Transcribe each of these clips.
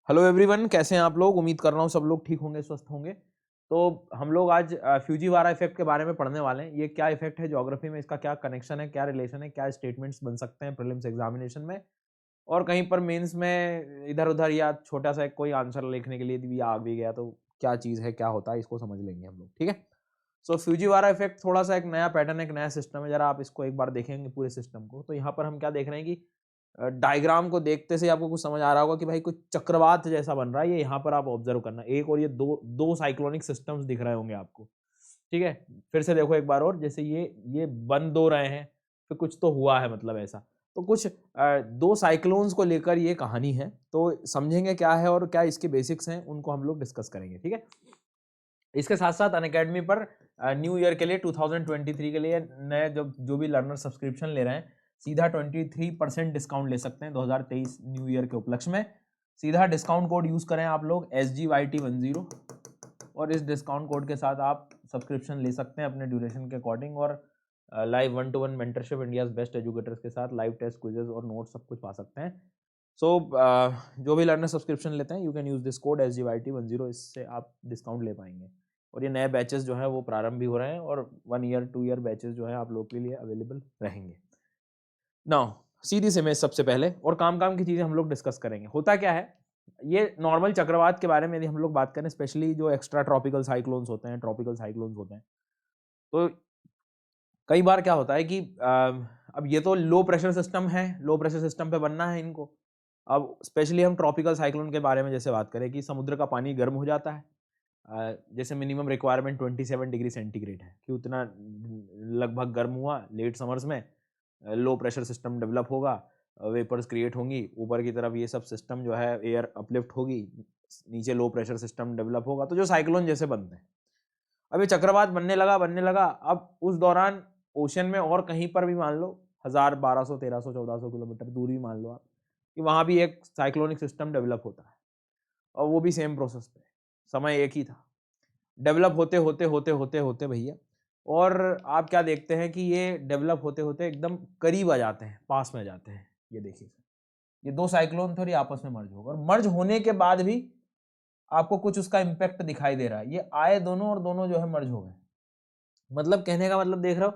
Hello everyone, कैसे हैं आप लोग। उम्मीद कर रहा हूँ सब लोग ठीक होंगे, स्वस्थ होंगे। तो हम लोग आज फ्यूजीवारा इफेक्ट के बारे में पढ़ने वाले हैं। ये क्या इफेक्ट है ज्योग्राफी में, इसका क्या कनेक्शन है, क्या रिलेशन है, क्या स्टेटमेंट्स बन सकते हैं प्रीलिम्स एग्जामिनेशन में और कहीं पर मेंस में इधर उधर, या छोटा सा कोई आंसर लिखने के लिए भी आ भी गया तो क्या चीज़ है, क्या होता है, इसको समझ लेंगे हम लोग। ठीक है। सो फ्यूजीवारा इफेक्ट थोड़ा सा एक नया पैटर्न, एक नया सिस्टम है। जरा आप इसको एक बार देखेंगे पूरे सिस्टम को, तो यहाँ पर हम क्या देख रहे हैं कि डायग्राम को देखते से आपको कुछ समझ आ रहा होगा कि भाई कुछ चक्रवात जैसा बन रहा है। ये यहाँ पर आप ऑब्जर्व करना, एक और ये दो दो साइक्लोनिक सिस्टम्स दिख रहे होंगे आपको। ठीक है, फिर से देखो एक बार और, जैसे ये बन दो रहे हैं, फिर कुछ तो हुआ है, मतलब ऐसा। तो कुछ दो साइक्लोन्स को लेकर ये कहानी है, तो समझेंगे क्या है और क्या इसके बेसिक्स हैं, उनको हम लोग डिस्कस करेंगे। ठीक है। इसके साथ साथ अनअकैडमी पर न्यू ईयर के लिए 2023 के लिए नए जो भी लर्नर सब्सक्रिप्शन ले रहे हैं, सीधा 23% डिस्काउंट ले सकते हैं 2023 न्यू ईयर के उपलक्ष्य में। सीधा डिस्काउंट कोड यूज करें आप लोग SGYT10, और इस डिस्काउंट कोड के साथ आप सब्सक्रिप्शन ले सकते हैं अपने ड्यूरेशन के अकॉर्डिंग, और live 1-to-1 mentorship India's best educators के साथ, लाइव टेस्ट, क्विजेज और नोट्स सब कुछ पा सकते हैं। सो जो भी लर्नर सब्सक्रिप्शन लेते हैं, you can use this code SGYT10, इससे आप डिस्काउंट ले पाएंगे। और ये नए बैचेस जो है वो प्रारंभ भी हो रहे हैं, और 1 ईयर 2 ईयर बैचेस जो है आप लोग के लिए अवेलेबल रहेंगे। नाउ सीधी से मैं सबसे पहले और काम की चीज़ें हम लोग डिस्कस करेंगे। होता क्या है, ये नॉर्मल चक्रवात के बारे में यदि हम लोग बात करें, स्पेशली जो एक्स्ट्रा ट्रॉपिकल साइक्लोन्स होते हैं, ट्रॉपिकल साइक्लोन्स होते हैं, तो कई बार क्या होता है कि अब ये तो लो प्रेशर सिस्टम है, लो प्रेशर सिस्टम पे बनना है इनको। अब स्पेशली हम ट्रॉपिकल साइक्लोन के बारे में जैसे बात करें कि समुद्र का पानी गर्म हो जाता है, जैसे मिनिमम रिक्वायरमेंट 27 डिग्री सेंटीग्रेड है कि उतना लगभग गर्म हुआ, लेट समर्स में लो प्रेशर सिस्टम डेवलप होगा, वेपर्स क्रिएट होंगी, ऊपर की तरफ ये सब सिस्टम जो है एयर अपलिफ्ट होगी, नीचे लो प्रेशर सिस्टम डेवलप होगा, तो जो साइक्लोन जैसे बनते हैं। अब ये चक्रवात बनने लगा। अब उस दौरान ओशन में और कहीं पर भी मान लो 1000, 1200, 1300, 1400 किलोमीटर दूरी मान लो आप, कि वहाँ भी एक साइक्लोनिक सिस्टम डेवलप होता है, और वो भी सेम प्रोसेस पे, समय एक ही था। डेवलप होते होते होते होते होते भैया, और आप क्या देखते हैं कि ये डेवलप होते होते एकदम करीब आ जाते हैं, पास में आ जाते हैं। ये देखिए, ये दो साइक्लोन थे और ये आपस में मर्ज होगा, और मर्ज होने के बाद भी आपको कुछ उसका इम्पैक्ट दिखाई दे रहा है। ये आए दोनों और दोनों जो है मर्ज हो गए। मतलब कहने का मतलब देख रहे हो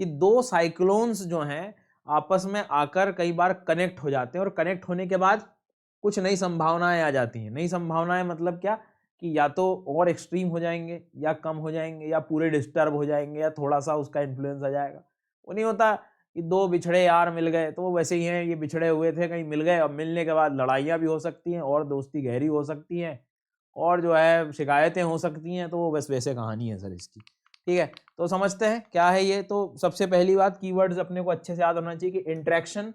कि दो साइक्लोन्स जो हैं आपस में आकर कई बार कनेक्ट हो जाते हैं, और कनेक्ट होने के बाद कुछ नई संभावनाएं आ जाती हैं। नई संभावनाएं मतलब क्या, कि या तो और एक्सट्रीम हो जाएंगे, या कम हो जाएंगे, या पूरे डिस्टर्ब हो जाएंगे, या थोड़ा सा उसका इन्फ्लुएंस आ जाएगा। वो नहीं होता कि दो बिछड़े यार मिल गए, तो वो वैसे ही हैं, ये बिछड़े हुए थे, कहीं मिल गए, अब मिलने के बाद लड़ाइयाँ भी हो सकती हैं, और दोस्ती गहरी हो सकती हैं, और जो है शिकायतें हो सकती हैं। तो वो बस वैसे कहानी है सर इसकी। ठीक है, तो समझते हैं क्या है ये। तो सबसे पहली बात, कीवर्ड्स अपने को अच्छे से याद होना चाहिए कि interaction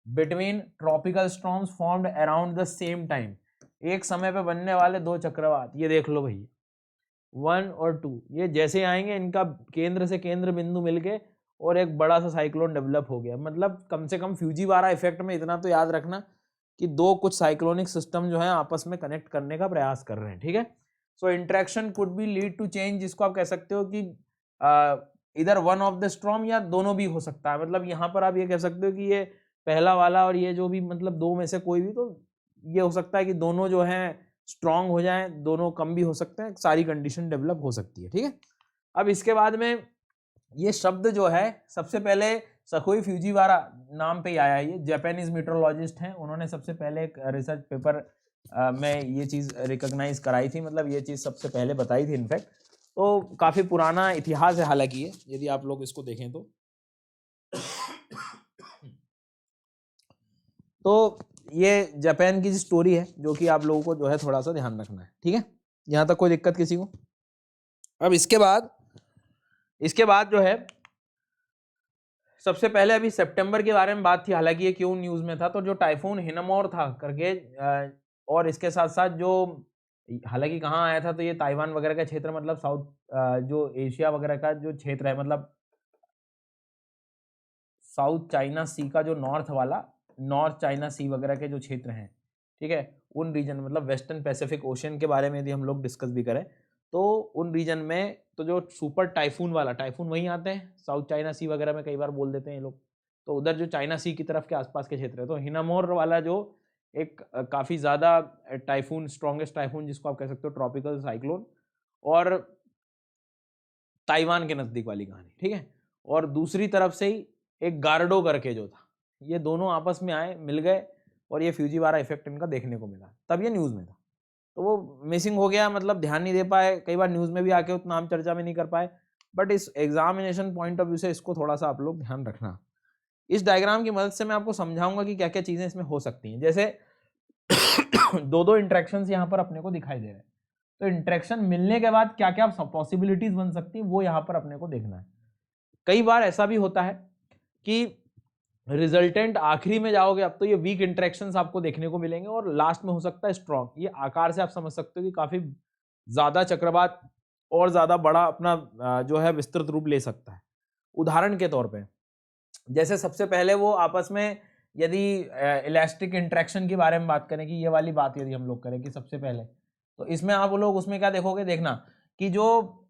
between tropical storms formed around the same time, एक समय पे बनने वाले दो चक्रवात। ये देख लो भैया, 1 और 2, ये जैसे आएंगे इनका केंद्र से केंद्र बिंदु मिलके और एक बड़ा सा साइक्लोन डेवलप हो गया। मतलब कम से कम फ्यूजीवारा इफेक्ट में इतना तो याद रखना कि दो कुछ साइक्लोनिक सिस्टम जो है आपस में कनेक्ट करने का प्रयास कर रहे हैं। ठीक है। So interaction could be lead to change, जिसको आप कह सकते हो कि इधर वन ऑफ द स्टॉर्म, या दोनों भी हो सकता है। मतलब यहाँ पर आप ये कह सकते हो कि ये पहला वाला और ये जो भी, मतलब दो में से कोई भी, तो ये हो सकता है कि दोनों जो है स्ट्रांग हो जाएं, दोनों कम भी हो सकते हैं, सारी कंडीशन डेवलप हो सकती है। ठीक है। अब इसके बाद में ये शब्द जो है सबसे पहले सखोई फ्यूजीवारा नाम पे ही आया है। ये जापानीज मीटरोलॉजिस्ट हैं, उन्होंने सबसे पहले एक रिसर्च पेपर में ये चीज़ रिकॉग्नाइज कराई थी, मतलब ये चीज़ सबसे पहले बताई थी इनफैक्ट। तो काफ़ी पुराना इतिहास है हालांकि ये, यदि आप लोग इसको देखें तो ये जापान की स्टोरी है, जो कि आप लोगों को जो है थोड़ा सा ध्यान रखना है। ठीक है, यहाँ तक कोई दिक्कत किसी को। अब इसके बाद जो है सबसे पहले अभी सितंबर के बारे में बात थी, हालांकि ये क्यों न्यूज में था, तो जो टाइफून हिनामोर था करके, और इसके साथ साथ जो, हालांकि कहाँ आया था, तो ये ताइवान वगैरह का क्षेत्र, मतलब साउथ, जो एशिया वगैरह का जो क्षेत्र है, मतलब साउथ चाइना सी का जो नॉर्थ वाला, नॉर्थ चाइना सी वगैरह के जो क्षेत्र हैं, ठीक है, उन रीजन, मतलब वेस्टर्न पैसिफिक ओशन के बारे में यदि हम लोग डिस्कस भी करें, तो उन रीजन में तो जो सुपर टाइफून वाला, टाइफून वहीं आते हैं साउथ चाइना सी वगैरह में, कई बार बोल देते हैं ये लोग, तो उधर जो चाइना सी की तरफ के आसपास के क्षेत्र है, तो हिनामोर वाला जो एक काफ़ी ज़्यादा टाइफून, स्ट्रॉन्गेस्ट टाइफून जिसको आप कह सकते हो ट्रॉपिकल साइक्लोन, और ताइवान के नज़दीक वाली कहानी, ठीक है। और दूसरी तरफ से ही एक गार्डो करके जो था, ये दोनों आपस में आए, मिल गए, और ये फ्यूजीवारा इफेक्ट इनका देखने को मिला, तब ये न्यूज़ में था। तो वो मिसिंग हो गया, मतलब ध्यान नहीं दे पाए, कई बार न्यूज़ में भी आके उतना हम चर्चा में नहीं कर पाए, बट इस एग्जामिनेशन पॉइंट ऑफ व्यू से इसको थोड़ा सा आप लोग ध्यान रखना। इस डायग्राम की मदद से मैं आपको समझाऊंगा कि क्या क्या चीज़ें इसमें हो सकती हैं। जैसे दो दो इंट्रैक्शंस यहाँ पर अपने को दिखाई दे रहे हैं, तो इंट्रैक्शन मिलने के बाद क्या क्या पॉसिबिलिटीज बन सकती है वो यहाँ पर अपने को देखना है। कई बार ऐसा भी होता है कि रिजल्टेंट आखिरी में जाओगे, अब तो ये वीक इंट्रैक्शंस आपको देखने को मिलेंगे, और लास्ट में हो सकता है स्ट्रॉन्ग। ये आकार से आप समझ सकते हो कि काफी ज्यादा चक्रवात और ज्यादा बड़ा अपना जो है विस्तृत रूप ले सकता है। उदाहरण के तौर पे जैसे सबसे पहले वो आपस में यदि इलास्टिक इंट्रैक्शन के बारे में बात करें, कि ये वाली बात यदि हम लोग करें कि सबसे पहले, तो इसमें आप लोग उसमें क्या देखोगे, देखना कि जो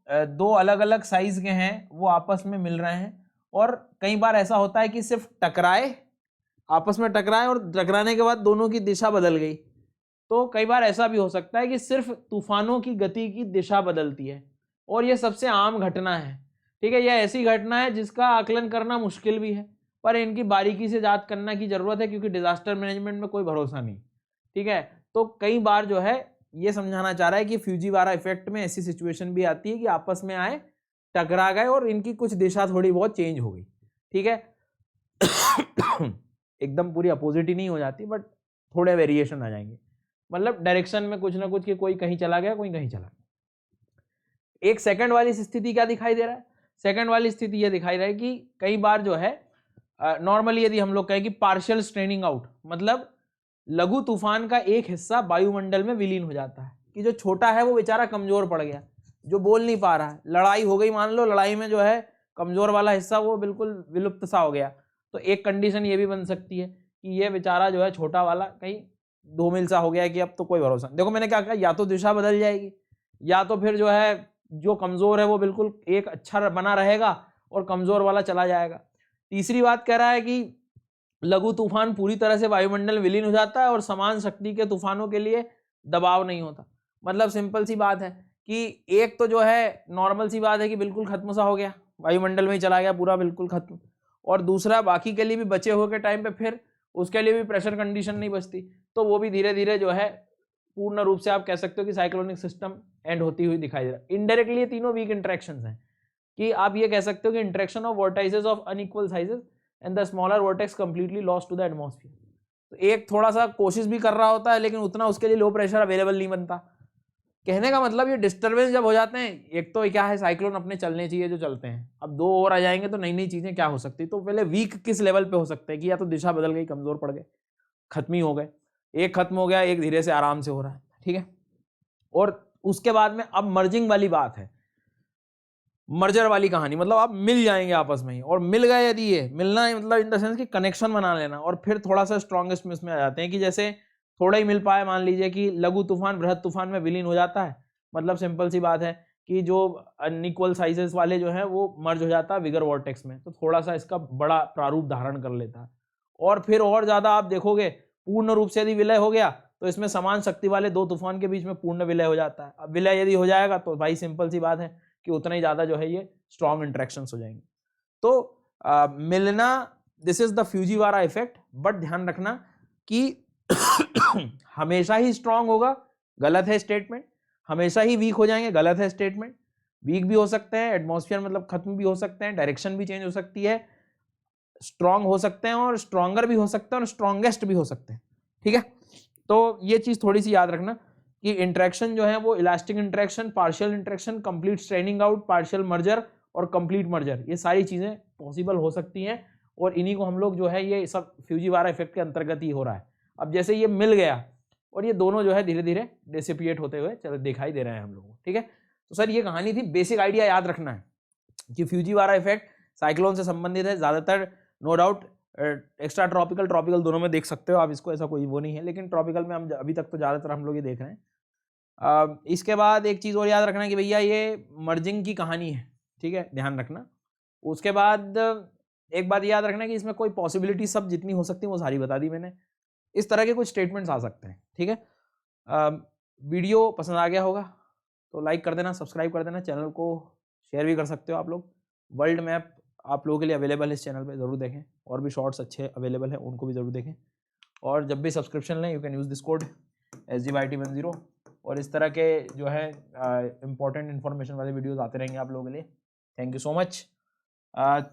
दो अलग अलग साइज के हैं वो आपस में मिल रहे हैं, और कई बार ऐसा होता है कि सिर्फ टकराए, आपस में टकराए, और टकराने के बाद दोनों की दिशा बदल गई। तो कई बार ऐसा भी हो सकता है कि सिर्फ तूफानों की गति की दिशा बदलती है, और ये सबसे आम घटना है, ठीक है। यह ऐसी घटना है जिसका आकलन करना मुश्किल भी है, पर इनकी बारीकी से जांच करना की जरूरत है, क्योंकि डिजास्टर मैनेजमेंट में कोई भरोसा नहीं, ठीक है। तो कई बार जो है ये समझाना चाह रहा है कि फ्यूजीवारा इफेक्ट में ऐसी सिचुएशन भी आती है कि आपस में आए, टकरा गए, और इनकी कुछ दिशा थोड़ी बहुत चेंज हो गई, ठीक है। एकदम पूरी अपोजिट ही नहीं हो जाती, बट थोड़े वेरिएशन आ जाएंगे, मतलब डायरेक्शन में कुछ ना कुछ, कि कोई कहीं चला गया, कोई कहीं चला गया। एक सेकंड वाली स्थिति क्या दिखाई दे रहा है, सेकंड वाली स्थिति यह दिखाई रहा है कि कई बार जो है नॉर्मली यदि हम लोग कहें कि पार्शियल स्ट्रेनिंग आउट, मतलब लघु तूफान का एक हिस्सा वायुमंडल में विलीन हो जाता है, कि जो छोटा है वो बेचारा कमजोर पड़ गया, जो बोल नहीं पा रहा है, लड़ाई हो गई, मान लो लड़ाई में जो है कमजोर वाला हिस्सा वो बिल्कुल विलुप्त सा हो गया। तो एक कंडीशन ये भी बन सकती है कि ये बेचारा जो है छोटा वाला कहीं धूमिल सा हो गया, कि अब तो कोई भरोसा नहीं। देखो मैंने क्या कहा, या तो दिशा बदल जाएगी, या तो फिर जो है जो कमजोर है वो बिल्कुल एक अच्छा बना रहेगा, और कमजोर वाला चला जाएगा। तीसरी बात कह रहा है कि लघु तूफान पूरी तरह से वायुमंडल विलीन हो जाता है, और समान शक्ति के तूफानों के लिए दबाव नहीं होता। मतलब सिंपल सी बात है कि एक तो जो है नॉर्मल सी बात है कि बिल्कुल खत्म सा हो गया, वायुमंडल में ही चला गया पूरा, बिल्कुल खत्म, और दूसरा बाकी के लिए भी बचे हुए के टाइम पे फिर उसके लिए भी प्रेशर कंडीशन नहीं बचती, तो वो भी धीरे धीरे जो है पूर्ण रूप से आप कह सकते हो कि साइक्लोनिक सिस्टम एंड होती हुई दिखाई दे रहा है। इनडायरेक्टली ये तीनों वीक इंटरेक्शंस हैं, कि आप ये कह सकते हो कि interaction of vortices of unequal sizes and the smaller vortex completely lost to the atmosphere. तो एक थोड़ा सा कोशिश भी कर रहा होता है, लेकिन उतना उसके लिए लो प्रेशर अवेलेबल नहीं बनता। कहने का मतलब ये डिस्टर्बेंस जब हो जाते हैं, एक तो क्या है, साइक्लोन अपने चलने चाहिए जो चलते हैं, अब दो और आ जाएंगे तो नई नई चीजें क्या हो सकती। तो पहले वीक किस लेवल पे हो सकते हैं, कि या तो दिशा बदल गई, कमजोर पड़ गए, खत्म ही हो गए, एक खत्म हो गया, एक धीरे से आराम से हो रहा है, ठीक है। और उसके बाद में अब मर्जिंग वाली बात है, मर्जर वाली कहानी, मतलब आप मिल जाएंगे आपस में ही, और मिल गए यदि, ये मिलना मतलब इन द सेंस कि कनेक्शन बना लेना, और फिर थोड़ा सा स्ट्रॉन्गेस्ट में इसमें आ जाते हैं, कि जैसे थोड़ा ही मिल पाए, मान लीजिए कि लघु तूफान बृहद तूफान में विलीन हो जाता है, मतलब सिंपल सी बात है कि जो अनइक्वल साइजेस वाले जो है वो मर्ज हो जाता है विगर वॉर्टेक्स में, तो थोड़ा सा इसका बड़ा प्रारूप धारण कर लेता है। और फिर और ज्यादा आप देखोगे पूर्ण रूप से यदि विलय हो गया, तो इसमें समान शक्ति वाले दो तूफान के बीच में पूर्ण विलय हो जाता है। अब विलय यदि हो जाएगा तो भाई सिंपल सी बात है कि उतना ही ज्यादा जो है ये स्ट्रॉन्ग इंटरेक्शंस हो जाएंगे। तो मिलना, this is the Fujiwara effect, but ध्यान रखना कि हमेशा ही स्ट्रॉन्ग होगा, गलत है स्टेटमेंट। हमेशा ही वीक हो जाएंगे, गलत है स्टेटमेंट। वीक भी हो सकते हैं, एटमॉस्फेयर मतलब खत्म भी हो सकते हैं, डायरेक्शन भी चेंज हो सकती है, स्ट्रॉन्ग हो सकते हैं, और स्ट्रॉन्गर भी हो सकते हैं, और स्ट्रॉन्गेस्ट भी हो सकते हैं, ठीक है। तो ये चीज थोड़ी सी याद रखना कि इंटरेक्शन जो है वो elastic interaction, partial interaction, complete straining out, partial merger और कंप्लीट मर्जर, ये सारी चीजें पॉसिबल हो सकती हैं, और इन्हीं को हम लोग जो है ये सब फ्यूजीवारा इफेक्ट के अंतर्गत ही हो रहा है। अब जैसे ये मिल गया, और ये दोनों जो है धीरे धीरे डिसिपिएट होते हुए चलो दिखाई दे रहे हैं हम लोगों को, ठीक है। तो सर ये कहानी थी, बेसिक आइडिया याद रखना है कि फ्यूजीवारा इफेक्ट साइक्लोन से संबंधित है ज्यादातर, no doubt extra tropical tropical दोनों में देख सकते हो आप इसको, ऐसा कोई वो नहीं है, लेकिन ट्रॉपिकल में हम अभी तक तो ज़्यादातर हम लोग ये देख रहे हैं। इसके बाद एक चीज़ और याद रखना कि भैया ये मर्जिंग की कहानी है, ठीक है, ध्यान रखना। उसके बाद एक बात याद रखना कि इसमें कोई पॉसिबिलिटी सब जितनी हो सकती है वो सारी बता दी मैंने। इस तरह के कुछ स्टेटमेंट्स आ सकते हैं, ठीक है। वीडियो पसंद आ गया होगा तो लाइक कर देना, सब्सक्राइब कर देना, चैनल को शेयर भी कर सकते हो आप लोग। वर्ल्ड मैप आप लोगों के लिए अवेलेबल है इस चैनल पे, ज़रूर देखें, और भी शॉर्ट्स अच्छे अवेलेबल हैं, उनको भी ज़रूर देखें। और जब भी सब्सक्रिप्शन लें, you can use this code SGYT10, और इस तरह के जो है इंपॉर्टेंट इन्फॉर्मेशन वाले वीडियोस आते रहेंगे आप लोगों के लिए। Thank you so much.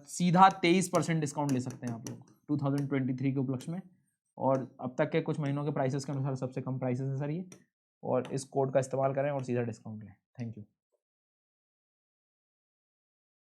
सीधा 23% डिस्काउंट ले सकते हैं आप लोग 2023 के उपलक्ष्य में, और अब तक के कुछ महीनों के प्राइसेस के अनुसार सबसे कम प्राइसेस है सर ये, और इस कोड का इस्तेमाल करें और सीधा डिस्काउंट लें। Thank you.